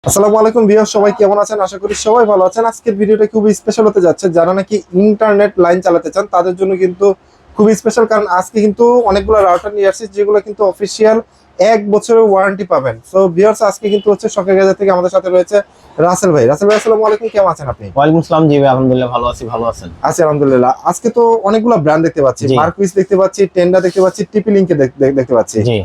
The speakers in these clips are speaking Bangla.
আসসালামু আলাইকুম ভিউয়ার্স, সবাই কেমন আছেন? আশা করি সবাই ভালো আছেন। আজকের ভিডিওটা খুবই স্পেশাল হতে যাচ্ছে। যারা নাকি ইন্টারনেট লাইন চালাতে চান তাদের জন্য কিন্তু খুবই স্পেশাল, কারণ আজকে কিন্তু অনেকগুলো রাউটার নিয়ে আসছি যেগুলো কিন্তু অফিসিয়াল 1 বছরের ওয়ারেন্টি পাবেন। সো ভিউয়ার্স, আজকে কিন্তু হচ্ছে শখের গাজা থেকে আমাদের সাথে রয়েছে রাসেল ভাই। রাসেল ভাই, আসসালামু আলাইকুম, কেমন আছেন আপনি? ওয়ালাইকুম আসসালাম। জি ভাই, আলহামদুলিল্লাহ ভালো আছি। ভালো আছেন? আছি আলহামদুলিল্লাহ। আজকে তো অনেকগুলো ব্র্যান্ড দেখতে পাচ্ছি, জি মার্কুইস দেখতে পাচ্ছি, টেন্ডা দেখতে পাচ্ছি, টিপি লিংকে দেখতে পাচ্ছি। জি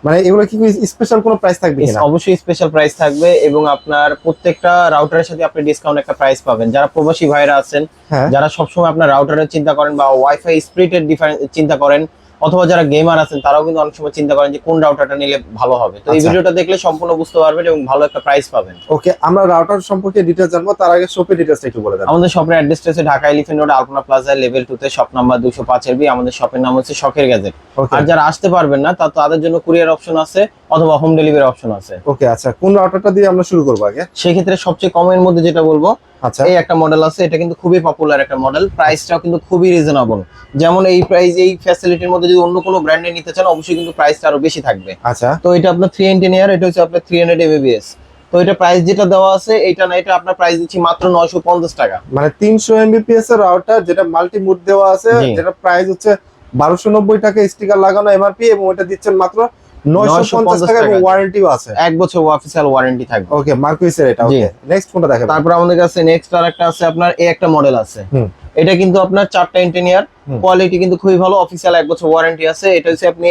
মানে এগুলো কি স্পেশাল কোনো প্রাইস থাকবে কিনা? অবশ্যই স্পেশাল প্রাইস থাকবে এবং আপনার প্রত্যেকটা রাউটারের সাথে আপনি ডিসকাউন্ট একটা প্রাইস পাবেন। যারা প্রবাসী ভাইরা আছেন, হ্যাঁ। যারা সবসময় আপনার রাউটারের চিন্তা করেন বা ওয়াইফাই স্পিডের ডিফারেন্স চিন্তা করেন, অথবা যারা গেমার আছেন তারাও কিন্তু অনেক সময় চিন্তা করেন যে কোন রাউটারটা নিলে ভালো হবে। তো এই আচ্ছা। ভিডিওটা দেখলে সম্পূর্ণ বুঝতে পারবেন এবং ভালো একটা প্রাইস পাবেন। ওকে, আমরা রাউটার সম্পর্কে ডিটেইলস জানবো, তার আগে শপের ডিটেইলসটা একটু বলে দেন। আমাদের শপের অ্যাড্রেসটা হচ্ছে ঢাকা এলিফ্যান্ট রোড আলপনা প্লাজা লেভেল 2 তে শপ নাম্বার 205 বি। আমাদের শপের নাম হচ্ছে শখের গ্যাজেট। ওকে। আর যারা আসতে পারবেন না তাদের জন্য কুরিয়ার অপশন আছে অথবা হোম ডেলিভারি অপশন আছে। ওকে, আচ্ছা, কোন রাউটারটা দিয়ে আমরা শুরু করবো আগে? সেই ক্ষেত্রে সবচেয়ে কমের মধ্যে যেটা বলবো, আচ্ছা। এই একটা মডেল আছে, এটা কিন্তু খুবই পপুলার একটা মডেল, প্রাইসটাও কিন্তু খুবই রিজনেবল। যেমন এই প্রাইস এই ফ্যাসিলিটির মধ্যে যদি অন্য কোনো ব্র্যান্ডে নিতে চান অবশ্যই কিন্তু প্রাইসটা আরো বেশি থাকবে। আচ্ছা। তো এটা আপনার 3 ইয়ার, এটা হচ্ছে আপনার 300 এমবিপিএস। তো এটা প্রাইস যেটা দেওয়া আছে এটা না, এটা আপনার প্রাইস দিচ্ছি মাত্র 950 টাকা। মানে 300 এমবিপিএস এর রাউটার, যেটা মাল্টি মুড দেওয়া আছে, জি। যেটা প্রাইস হচ্ছে 1290 টাকা, স্টিকার লাগানো এমআরপি, এবং এটা দিচ্ছেন মাত্র 950 টাকা, এবং ওয়ারেন্টিও আছে। 1 বছর অফিসিয়াল ওয়ারেন্টি থাকবে। ওকে, মার্কুইসের এটা। জি। ওকে, নেক্সট কোনটা দেখাবেন? তারপর আমাদের কাছে নেক্সট আর একটা আছে আপনার এই একটা মডেল আছে। হুম। এটা কিন্তু আপনার 4টা ইঞ্জিনিয়ার, কোয়ালিটি কিন্তু খুবই ভালো, অফিসিয়াল 1 বছর ওয়ারেন্টি আছে। এটা হচ্ছে আপনি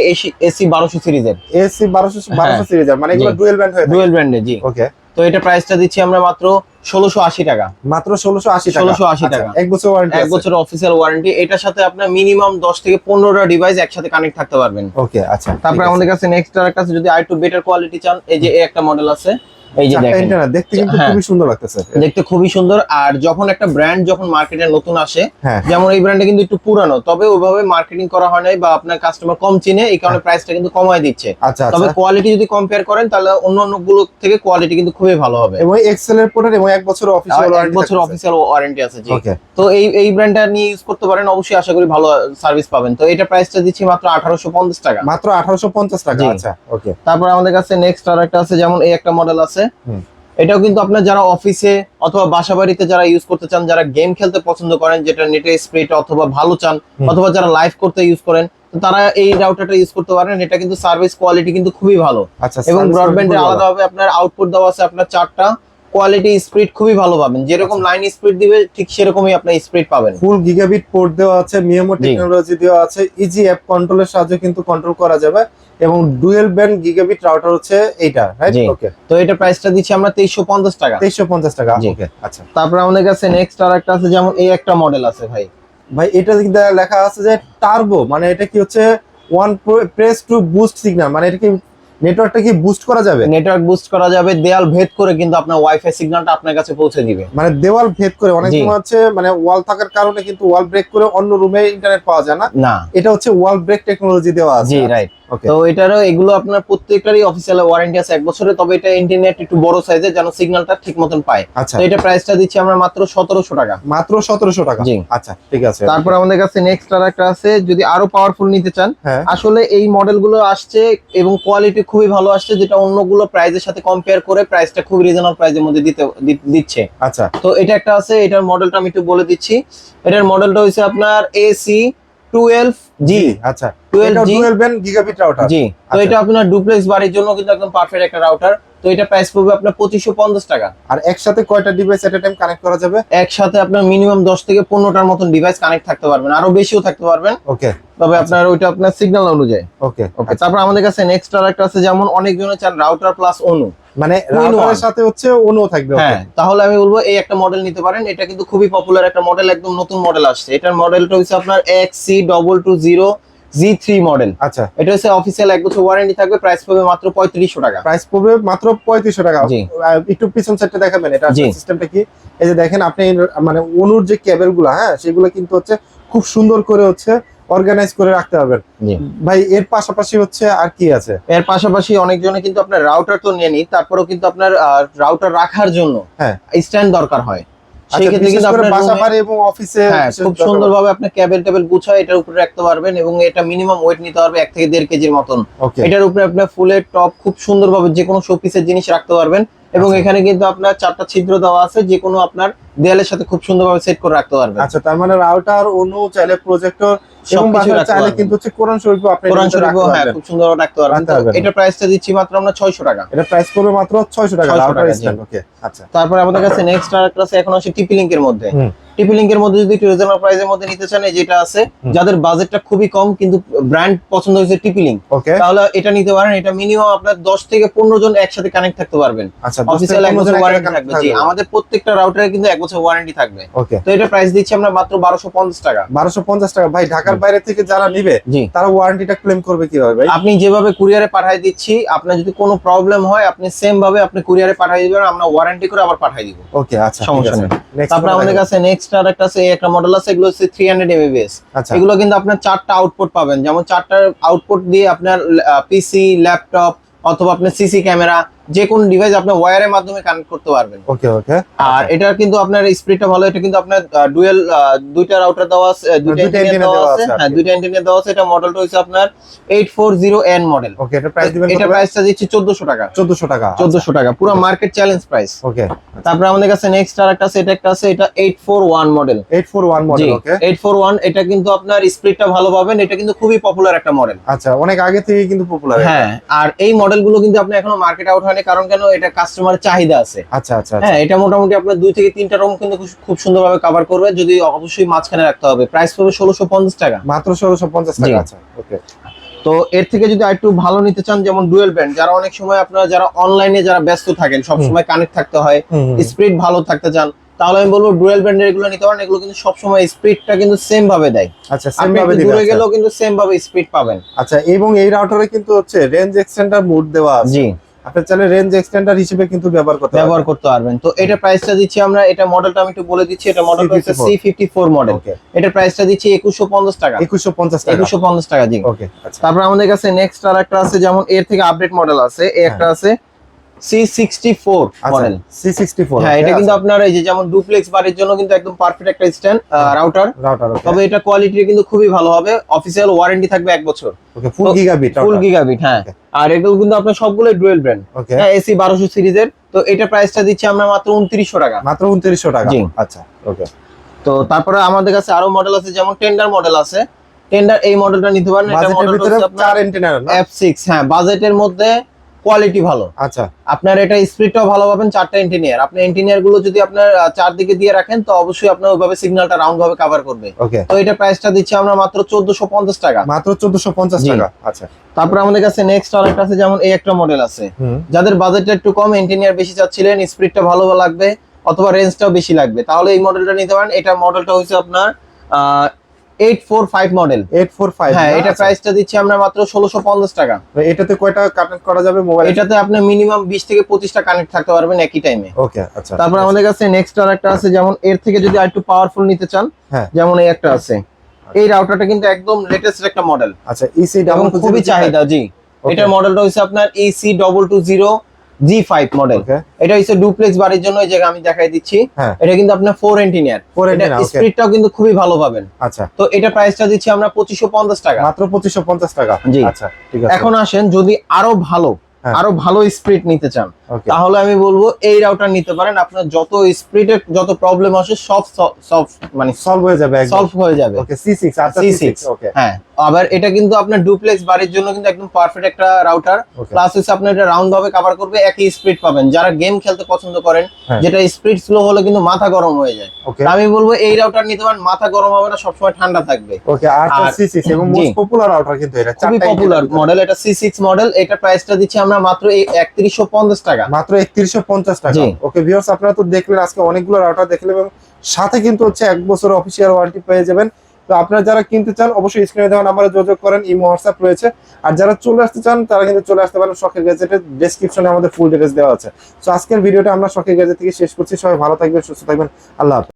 এসি 1200 সিরিজের। এসি 1200 সিরিজের, মানে এগুলো জি। ডুয়াল ব্যান্ড হয়ে থাকে। ডুয়েল ব্র্যান্ডে, জি। ওকে। তো এটা প্রাইসটা দিচ্ছি আমরা মাত্র 1680 টাকা। মাত্র 1680 টাকা। 1680 টাকা। 1 বছর ওয়ারেন্টি 1 বছর অফিসিয়াল ওয়ারেন্টি। এটার সাথে আপনার মিনিমাম 10 থেকে 15টা ডিভাইস একসাথে কানেক্ট থাকতে পারবেন। ওকে, আচ্ছা। তারপর আমাদের কাছে নেক্সট আর একটা আছে, যদি আরেকটু বেটার কোয়ালিটি চান, এই যে এই একটা মডেল আছে, এই যে দেখেন, দেখতে কিন্তু হ্যাঁ, খুবই সুন্দর লাগতেছে। দেখতে খুবই সুন্দর। আর যখন একটা ব্র্যান্ড যখন মার্কেটে নতুন আসে, হ্যাঁ। যেমন এই ব্র্যান্ডটা কিন্তু একটু পুরানো, তবে ওইভাবে মার্কেটিং করা হয় নাই বা আপনার কাস্টমার কম চিনে, এই কারণে প্রাইসটা কিন্তু কমায় দিচ্ছে। আচ্ছা, তবে আচ্ছা। কোয়ালিটি যদি কম্পেয়ার করেন তাহলে অন্য গুলো থেকে কোয়ালিটি কিন্তু খুবই ভালো হবে। এবং এক্সেল এর প্রোডাক্ট, এবং 1 বছর অফিসিয়াল 1 বছর অফিসিয়াল ওয়ারেন্টি আছে, জি। ওকে। তো এই ব্র্যান্ডটা নিয়ে ইউজ করতে পারেন, অবশ্যই আশা করি ভালো সার্ভিস পাবেন। তো এটা প্রাইসটা দিচ্ছি মাত্র 1850 টাকা। মাত্র 1850 টাকা। জি। আচ্ছা, ওকে। তারপর আমাদের কাছে নেক্সট আর একটা আছে, যেমন এই একটা মডেল আছে। এটাও কিন্তু আপনার যারা অফিসে অথবা বাসা বাড়িতে যারা ইউজ করতে চান, যারা গেম খেলতে পছন্দ করেন, যেটা নেটের স্পিড অথবা ভালো চান, অথবা যারা লাইভ করতে ইউজ করেন, তো তারা এই রাউটারটা ইউজ করতে পারেন। এটা কিন্তু সার্ভিস কোয়ালিটি কিন্তু খুবই ভালো। আচ্ছা, এবং service ব্রডব্যান্ডে quality আলাদাভাবে আপনার আউটপুট দেওয়া আছে আপনার 4টা, কোয়ালিটি স্পিড খুবই ভালো পাবেন। যেরকম লাইন স্পিড দিবে ঠিক সেরকমই আপনি স্পিড পাবেন। ফুল গিগাবিট পোর্ট দেওয়া আছে, মিয়ামো টেকনোলজি দেওয়া আছে, ইজি অ্যাপ কন্ট্রোলের সাহায্যে কিন্তু কন্ট্রোল করা যাবে, এবং ডুয়েল ব্যান্ড গিগাবিট রাউটার হচ্ছে এইটা, রাইট? ওকে। তো এটা প্রাইসটা দিচ্ছি আমরা 2350 টাকা। 2350 টাকা। জি। ওকে, আচ্ছা। তারপর আমাদের কাছে নেক্সট আর একটা আছে, যেমন এই একটা মডেল আছে ভাই। ভাই, এটা কিন্তু লেখা আছে যে টার্বো, মানে এটা কি হচ্ছে one press two boost signal, মানে এটা কি নেটওয়ার্কটা কি বুস্ট করা যাবে? নেটওয়ার্ক বুস্ট করা যাবে, দেয়াল ভেদ করে কিন্তু আপনার ওয়াইফাই সিগন্যালটা আপনার কাছে পৌঁছে দিবে। মানে দেওয়াল ভেদ করে, অনেক জি। সময় হচ্ছে মানে ওয়াল থাকার কারণে কিন্তু ওয়াল ব্রেক করে অন্য রুমে ইন্টারনেট পাওয়া যায় না, না। এটা হচ্ছে ওয়াল ব্রেক টেকনোলজি দেওয়া আছে। জি, রাইট। ওকে। তো এটারও এগুলো আপনার প্রত্যেকটারই অফিসিয়াল ওয়ারেন্টি আছে 1 বছরের, তবে এটা ইন্টারনেট একটু বড় সাইজের যেন সিগন্যালটা ঠিক মতন পায়। আচ্ছা। তো এটা প্রাইসটা দিচ্ছি আমরা মাত্র 1700 টাকা। মাত্র 1700 টাকা। জি। আচ্ছা, ঠিক আছে। তারপর আমাদের কাছে নেক্সট আর একটা আছে, যদি আরো পাওয়ারফুল নিতে চান, হ্যাঁ। আসলে এই মডেলগুলো আসছে এবং কোয়ালিটি খুবই ভালো আসছে, যেটা অন্যগুলো প্রাইসের সাথে কম্পেয়ার করে প্রাইসটা খুব রিজনেবল প্রাইসের মধ্যে দিচ্ছে। আচ্ছা। তো এটা একটা আছে, এটার মডেলটা আমি একটু বলে দিচ্ছি। এটার মডেলটা হচ্ছে আপনার AC 12G। আচ্ছা, 12G এটা ডুয়াল ব্যান্ড গিগাবিট রাউটার। জি। তো এটা আপনার ডুপ্লেক্স বাড়ির জন্য কিন্তু একদম পারফেক্ট একটা রাউটার। তো এটা প্রাইস পড়বে আপনার 2550 টাকা। আর একসাথে কয়টা ডিভাইস এট এ টাইম কানেক্ট করা যাবে? একসাথে আপনার মিনিমাম 10 থেকে 15টার মতন ডিভাইস কানেক্ট থাকতে পারবেন, আরো বেশিও থাকতে পারবেন। ওকে। তবে আপনার ওইটা আপনার সিগন্যাল অনুযায়ী। ওকে। ওকে। তারপর আমাদের কাছে নেক্সট আর একটা আছে, যেমন অনেকজনে চান রাউটার প্লাস অনু, মানে রাউটারের সাথে হচ্ছে অন্য থাকবে। হ্যাঁ, তাহলে আমি বলবো এই একটা মডেল নিতে পারেন। এটা কিন্তু খুবই পপুলার একটা মডেল, একদম নতুন মডেল আসছে। এটার মডেলটা হচ্ছে আপনার XC220 G3 মডেল। আচ্ছা। এটা হচ্ছে অফিসিয়াল 1 বছর ওয়ারেন্টি থাকবে, প্রাইস পড়বে মাত্র 3500 টাকা। প্রাইস পড়বে মাত্র 3500 টাকা। জি। একটু পিছন সাইডটা দেখাবেন, এটা জি। সিস্টেমটা কি? এই যে দেখেন আপনি, মানে অনুর যে কেবল গুলা, হ্যাঁ, সেগুলো কিন্তু হচ্ছে খুব সুন্দর করে হচ্ছে অর্গানাইজ করে রাখতে পারবেন। জি। ভাই, এর পাশাপাশি হচ্ছে আর কি আছে? এর পাশাপাশি অনেকজনে কিন্তু আপনার রাউটার তো নিয়ে নি, তারপরেও কিন্তু আপনার রাউটার রাখার জন্য হ্যাঁ স্ট্যান্ড দরকার হয়। আচ্ছা, সেই ক্ষেত্রে বিশেষ কিন্তু করে আপনার বাসা room-এ, বাড়ি এবং অফিসে হ্যাঁ, বিশেষ খুব দরকার। সুন্দরভাবে আপনি টেবিল গুছায় এটার উপরে রাখতে পারবেন, এবং এটা মিনিমাম ওয়েট নিতে পারবে 1 থেকে 1.5 কেজির মতন। ওকে। এটার উপরে আপনার ফুলের টপ খুব সুন্দরভাবে যে কোনো শোপিসের জিনিস রাখতে পারবেন, এবং আচ্ছা। এখানে কিন্তু আপনার 4টা ছিদ্র দেওয়া আছে, যে কোনো আপনার দেয়ালের সাথে খুব সুন্দরভাবে সেট করে রাখতে পারবেন। আচ্ছা, তার মানে রাউটার, অনু, চাইলে প্রজেক্টর এবং সবকিছু বাসায় রাখতে চাইলে পারবেন। কিন্তু হচ্ছে কোরআন শরীফও আপনি কোরআন এটাতে শরীফও রাখতে হ্যাঁ পারবেন। খুব সুন্দর রাখতে পারবেন। রাখতে তো পারবেন। এটা প্রাইসটা দিচ্ছি মাত্র আমরা 600 টাকা। এটা প্রাইস পড়বে মাত্র 600 টাকা 600 রাউটার টাকা, স্ট্যান্ড। জি। ওকে, আচ্ছা। তারপরে আমাদের কাছে নেক্সট আরেকটা আছে, এখন আসে টিপি লিংকের মধ্যে। হুম। টিপি লিংকের মধ্যে যদি একটু রিজনেবল প্রাইসের মধ্যে নিতে চান, এই যেটা আছে, যাদের বাজেটটা খুবই কম কিন্তু ব্র্যান্ড পছন্দ হয়েছে টিপি লিংক, ওকে, তাহলে এটা নিতে পারেন। এটা মিনিমাম আপনার 10 থেকে 15 জন একসাথে কানেক্ট থাকতে পারবেন। আচ্ছা, অফিসিয়াল 1 বছর ওয়ারেন্টি থাকবে, জি। আমাদের প্রত্যেকটা রাউটারে কিন্তু 1 বছর ওয়ারেন্টি থাকবে। ওকে। তো এটা প্রাইস দিচ্ছি আমরা মাত্র 1250 টাকা। 1250 টাকা। ভাই, ঢাকার বাইরে থেকে যারা নিবে জি। তারা ওয়ারেন্টিটা ক্লেম করবে কিভাবে ভাই? আপনি যেভাবে কুরিয়ারে পাঠিয়ে দিচ্ছি, আপনার যদি কোনো প্রবলেম হয় আপনি সেম ভাবে আপনি কুরিয়ারে পাঠিয়ে দিবেন, আমরা ওয়ারেন্টি করে আবার পাঠিয়ে দিব। ওকে, আচ্ছা, সমস্যা নেই। নেক্সট তারপরে আমাদের কাছে নেক্সট আরেকটা আছে, এই একটা মডেল আছে, এগুলো হচ্ছে 300 mAh। আচ্ছা, এগুলো কিন্তু আপনার 4টা আউটপুট পাবেন, যেমন 4টা আউটপুট দিয়ে আপনার পিসি, ল্যাপটপ অথবা আপনার সিসি ক্যামেরা, যে কোন ডিভাইস আপনার ওয়্যারের মাধ্যমে কানেক্ট করতে পারবেন। ওকে, ওকে। আর এটা কিন্তু আপনার স্পিডটা ভালো, এটা কিন্তু আপনার ডুয়েল দুইটা রাউটার দেওয়া আছে, দুইটা অ্যান্টেনা দেওয়া আছে, হ্যাঁ দুইটা অ্যান্টেনা দেওয়া আছে। এটা মডেলটা হচ্ছে আপনার 840N মডেল। ওকে, এটা প্রাইস দিবেন এটা কত? প্রাইসটা দিচ্ছি 1400 টাকা। 1400 টাকা। 1400 টাকা, পুরো মার্কেট চ্যালেঞ্জ প্রাইস। ওকে। তারপরে আমাদের কাছে নেক্সট আরেকটা আছে, এটা একটা আছে, এটা 841 মডেল। 841 মডেল। ওকে, 841, এটা কিন্তু আপনার স্পিডটা ভালো পাবেন, এটা কিন্তু খুবই পপুলার একটা মডেল। আচ্ছা, অনেক আগে থেকে কিন্তু পপুলার। হ্যাঁ, আর এই মডেলগুলো কিন্তু আপনি এখনো মার্কেট আউট হয়নি, কারণ কেন, এটা কাস্টমারের চাহিদা আছে। আচ্ছা, আচ্ছা। হ্যাঁ, এটা মোটামুটি আপনার 2 থেকে 3টা রুম কিন্তু খুব সুন্দরভাবে কভার করবে, যদি অবশ্যই মাঝখানে রাখতে হবে। প্রাইস পড়বে 1650 টাকা, মাত্র 1650 টাকা। আচ্ছা, ওকে। তো এর থেকে যদি আরেকটু ভালো নিতে চান, যেমন ডুয়েল ব্যান্ড, যারা অনেক সময় আপনারা যারা অনলাইনে যারা ব্যস্ত থাকেন, সব সময় কানেক্ট থাকতে হয়, স্পিড ভালো থাকতে চান, তাহলে আমি বলবো ডুয়েল ব্যান্ডের এগুলো নিতে পারেন। এগুলো কিন্তু সব সময় স্পিডটা কিন্তু সেম ভাবে দেয়। আচ্ছা, সেম আপনি ভাবে একটু দিবে। দূরে গেলেও কিন্তু সেম ভাবে স্পিড পাবেন। আচ্ছা, এবং এই রাউটারে কিন্তু হচ্ছে রেঞ্জ এক্সটেন্ডার মোড দেওয়া আছে। জি, আপনি চাইলে রেঞ্জ এক্সটেন্ডার হিসেবে কিন্তু ব্যবহার করতে পারবেন। তো এটা প্রাইসটা দিচ্ছি আমরা, এটা মডেলটা আমি একটু বলে দিচ্ছি, এটা মডেলটা হচ্ছে C54 মডেল। ওকে, এটা প্রাইসটা দিচ্ছি 2150 টাকা। 2150 টাকা। 2150 টাকা, জি। ওকে, আচ্ছা। তারপর আমাদের কাছে নেক্সট আরেকটা আছে, যেমন এর থেকে আপডেট মডেল আছে, এই একটা আছে C64 মডেল। C64। হ্যাঁ, এটা কিন্তু আপনার এই যে যেমন ডুপ্লেক্স বাড়ির জন্য কিন্তু একদম পারফেক্ট একটা স্ট্যান্ড রাউটার। ওকে। তবে এটা কোয়ালিটি কিন্তু খুবই ভালো হবে, অফিসিয়াল ওয়ারেন্টি থাকবে 1 বছর। ওকে, ফুল গিগাবিট। ফুল গিগাবিট, হ্যাঁ। আর এগুলো কিন্তু আপনার সবগুলো ডুয়েল ব্র্যান্ড, ওকে। হ্যাঁ, AC 1200 সিরিজের। তো এটা প্রাইসটা দিচ্ছি আমরা মাত্র 2900 টাকা। মাত্র 2900 টাকা। জি। আচ্ছা, ওকে। তো তারপরে আমাদের কাছে আরো মডেল আছে, যেমন টেন্ডার মডেল আছে। টেন্ডার এই মডেলটা নিতে পারেন। এটা বাজেটের মডেল ভিতরে হচ্ছে আপনার 4 অ্যান্টেনা না? F6, হ্যাঁ, বাজেটের মধ্যে কোয়ালিটি ভালো। আচ্ছা, আপনার এটা স্পিডটাও ভালো পাবেন, 4টা ইঞ্জিনিয়ার। আপনি ইঞ্জিনিয়ার গুলো যদি আপনার চারদিকে দিয়ে রাখেন, তো অবশ্যই আপনার ওইভাবে সিগন্যালটা রাউন্ড ভাবে কভার করবে। ওকে। তো এটা প্রাইসটা দিচ্ছি আমরা মাত্র 1450 টাকা। মাত্র 1450 জি। টাকা। আচ্ছা। তারপর আমাদের কাছে নেক্সট আরেকটা আছে, যেমন এই একটা মডেল আছে, যাদের বাজেটটা একটু কম, ইঞ্জিনিয়ার বেশি চাচ্ছিলেন, স্পিডটা ভালো লাগবে অথবা রেঞ্জটাও বেশি লাগবে, তাহলে এই মডেলটা নিতে পারেন। এটা মডেলটা হচ্ছে আপনার 845 মডেল। 845। হ্যাঁ, এটা প্রাইসটা দিচ্ছি আমরা মাত্র 1650 টাকা। এটাতে কয়টা কানেক্ট করা যাবে মোবাইল? এটাতে আপনি মিনিমাম 20 থেকে 25টা কানেক্ট থাকতে পারবেন একই টাইমে। ওকে, আচ্ছা। তারপর আমাদের কাছে নেক্সট আরেকটা আছে, যেমন এর থেকে যদি আরেকটু পাওয়ারফুল নিতে চান, হ্যাঁ, যেমন এই একটা আছে। এই রাউটারটা কিন্তু একদম লেটেস্ট একটা মডেল, আচ্ছা। ইসি এবং খুবই চাহিদা, জি। এটার মডেলটা হচ্ছে আপনার EC220 G5 মডেল। ওকে। এটা হচ্ছে ডুপ্লেক্স বাড়ির জন্য, এই জায়গা আমি দেখাই দিচ্ছি। হ্যাঁ। এটা কিন্তু আপনার 4 এন্টিনিয়ার, এটা স্পিডটাও কিন্তু খুবই ভালো পাবেন। আচ্ছা। তো এটা প্রাইসটা দিচ্ছি আমরা 2550 টাকা। মাত্র 2550 টাকা। জি। আচ্ছা, ঠিক আছে। এখন আসেন, যদি আরো ভালো স্পিড নিতে চান, ওকে। তাহলে আমি বলবো এই রাউটার নিতে পারেন। আপনার যত স্পিডের যত প্রবলেম আসে সব মানে সলভ হয়ে যাবে একদম। সলভ হয়ে যাবে। ওকে, C6। আচ্ছা, C6, ওকে। হ্যাঁ। আবার এটা কিন্তু আপনার ডুপ্লেক্স বাড়ির জন্য কিন্তু একদম পারফেক্ট একটা রাউটার। ওকে। প্লাস হচ্ছে আপনার এটা রাউন্ড ভাবে কভার করবে, একই স্পিড পাবেন। যারা গেম খেলতে পছন্দ করেন, হ্যাঁ। যেটা স্পিড স্লো হলে কিন্তু মাথা গরম হয়ে যায়, ওকে। আমি বলবো এই রাউটার নিতে পারেন, মাথা গরম হবে না, সবসময় ঠান্ডা থাকবে। ওকে, আর C6 এবং জি। মোস্ট পপুলার রাউটার কিন্তু এটা। খুবই পপুলার মডেল, এটা C6 মডেল। এটা প্রাইসটা দিচ্ছি আমরা মাত্র 3150 টাকা। মাত্র 3150 টাকা। জি। ওকে ভিউয়ার্স, আপনারা তো দেখলেন আজকে অনেকগুলো রাউটার দেখলেন, এবং সাথে কিন্তু হচ্ছে 1 বছর অফিসিয়াল ওয়ারেন্টি পেয়ে যাবেন। তো আপনারা যারা কিনতে চান অবশ্যই স্ক্রিনে দেওয়া নাম্বারে যোগাযোগ করেন, ইমো হোয়াটসঅ্যাপ রয়েছে। আর যারা চলে আসতে চান তারা কিন্তু চলে আসতে পারেন শখের গ্যাজেটের ডেসক্রিপশনে, আমাদের ফুল ডিটেইলস দেওয়া আছে। তো আজকের ভিডিওটা আমরা শখের গ্যাজেট থেকে শেষ করছি। সবাই ভালো থাকবেন, সুস্থ থাকবেন। আল্লাহ হাফেজ।